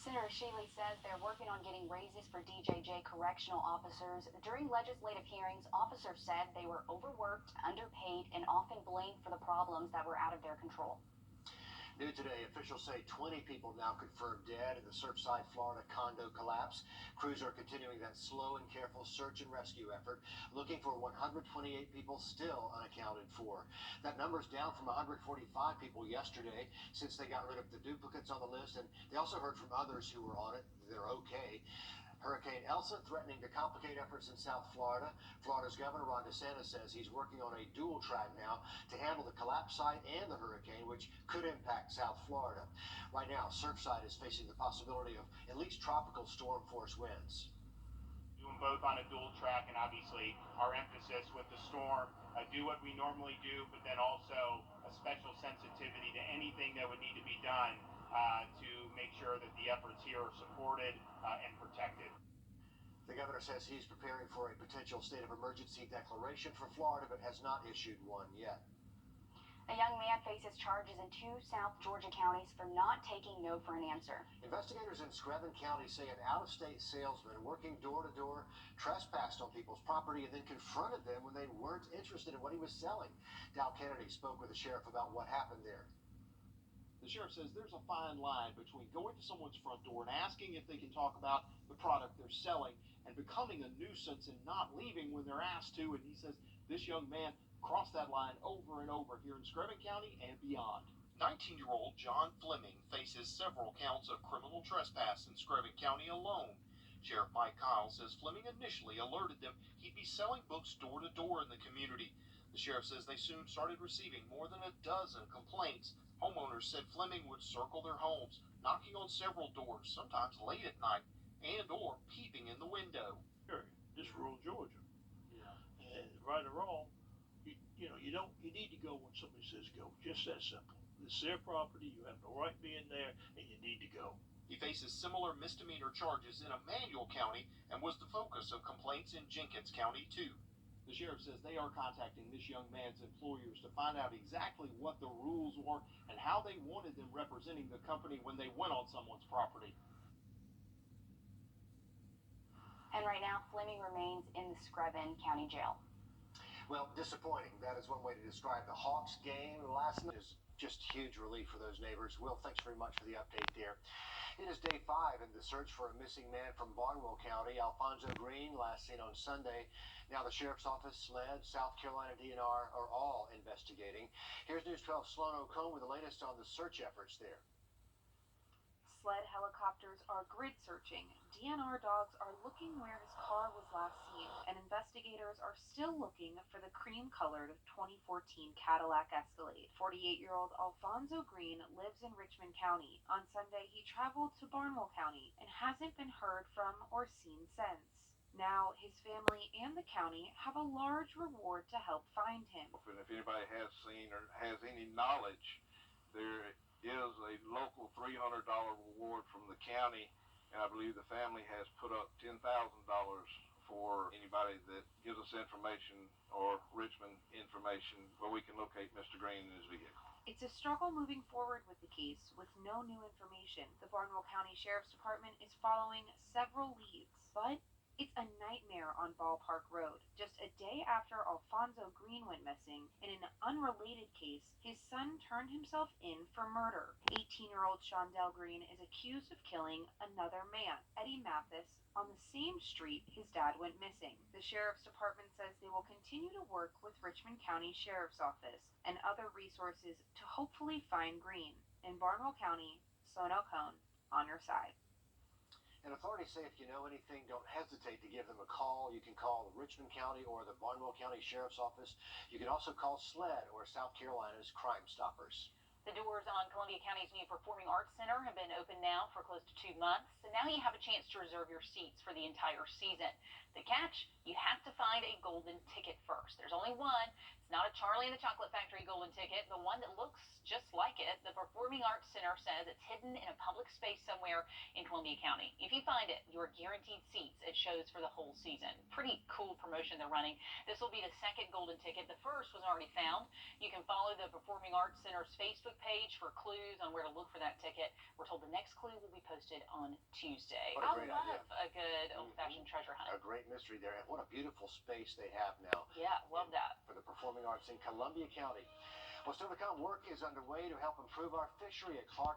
Senator Shaley says they're working on getting raises for DJJ correctional officers. During legislative hearings, officers said they were overworked, underpaid, and often blamed for the problems that were out of their control. New today, officials say 20 people now confirmed dead in the Surfside, Florida condo collapse. Crews are continuing that slow and careful search and rescue effort, looking for 128 people still unaccounted for. That number's down from 145 people yesterday since they got rid of the duplicates on the list, and they also heard from others who were on it. They're okay. Hurricane Elsa threatening to complicate efforts in South Florida. Florida's Governor Ron DeSantis says he's working on a dual track now to handle the collapse site and the hurricane, which could impact South Florida. Right now, Surfside is facing the possibility of at least tropical storm force winds. Doing both on a dual track, and obviously our emphasis with the storm, do what we normally do, but then also a special sensitivity to anything that would need to be done to make sure that the efforts here are supported and protected. The governor says he's preparing for a potential state of emergency declaration for Florida, but has not issued one yet. A young man faces charges in 2 South Georgia counties for not taking no for an answer. Investigators in Screven County say an out-of-state salesman working door-to-door trespassed on people's property and then confronted them when they weren't interested in what he was selling. Dow Kennedy spoke with the sheriff about what happened there. The sheriff says there's a fine line between going to someone's front door and asking if they can talk about the product they're selling and becoming a nuisance and not leaving when they're asked to. And he says this young man crossed that line over and over here in Screven County and beyond. 19-year-old John Fleming faces several counts of criminal trespass in Screven County alone. Sheriff Mike Kyle says Fleming initially alerted them he'd be selling books door to door in the community. The sheriff says they soon started receiving more than a dozen complaints. Homeowners said Fleming would circle their homes, knocking on several doors, sometimes late at night, and or peeping in the window. Sure, just rural Georgia. Yeah. And right or wrong, you need to go when somebody says go. Just that simple. It's their property, you have no right being there, and you need to go. He faces similar misdemeanor charges in Emanuel County and was the focus of complaints in Jenkins County, too. The sheriff says they are contacting this young man's employers to find out exactly what the rules were and how they wanted them representing the company when they went on someone's property. And right now, Fleming remains in the Screven County Jail. Well, disappointing. That is one way to describe the Hawks game last night. Is just huge relief for those neighbors. Will, thanks very much for the update there. It is day 5 in the search for a missing man from Barnwell County, Alfonso Green, last seen on Sunday. Now the Sheriff's Office, SLED, South Carolina DNR are all investigating. Here's News 12 Sloan O'Cone with the latest on the search efforts there. SLED helicopters are grid searching. DNR dogs are looking where his car was last seen, and investigators are still looking for the cream-colored 2014 Cadillac Escalade. 48-year-old Alfonso Green lives in Richmond County. On Sunday, he traveled to Barnwell County and hasn't been heard from or seen since. Now, his family and the county have a large reward to help find him. And if anybody has seen or has any knowledge, there is a local $300 reward from the county, and I believe the family has put up $10,000 for anybody that gives us information or Richmond information where we can locate Mr. Green in his vehicle. It's a struggle moving forward with the case with no new information. The Barnwell County Sheriff's Department is following several leads, but it's a nightmare on Ballpark Road. Just a day after Alfonso Green went missing, in an unrelated case, his son turned himself in for murder. 18-year-old Shondell Green is accused of killing another man, Eddie Mathis, on the same street his dad went missing. The Sheriff's Department says they will continue to work with Richmond County Sheriff's Office and other resources to hopefully find Green. In Barnwell County, Sloan O'Cone, on your side. And authorities say if you know anything, don't hesitate to give them a call. You can call the Richmond County or the Barnwell County Sheriff's Office. You can also call SLED or South Carolina's Crime Stoppers. The doors on Columbia County's new Performing Arts Center have been open now for close to 2 months, and now you have a chance to reserve your seats for the entire season. The catch, you have to find a golden ticket first. There's only one. It's not a Charlie and the Chocolate Factory golden ticket, the one that looks just like it. The Performing Arts Center says it's hidden in a public space somewhere in Columbia County. If you find it, you're guaranteed seats at shows for the whole season. Pretty cool promotion they're running. This will be the second golden ticket. The first was already found. You can follow the Performing Arts Center's Facebook page for clues on where to look for that ticket. We're told the next clue will be posted on Tuesday. What a I great love idea. a good old-fashioned treasure hunt. A great mystery there, and what a beautiful space they have now Yeah, love that. for the performing arts in Columbia County. Well, still to come, work is underway to help improve our fishery at Clark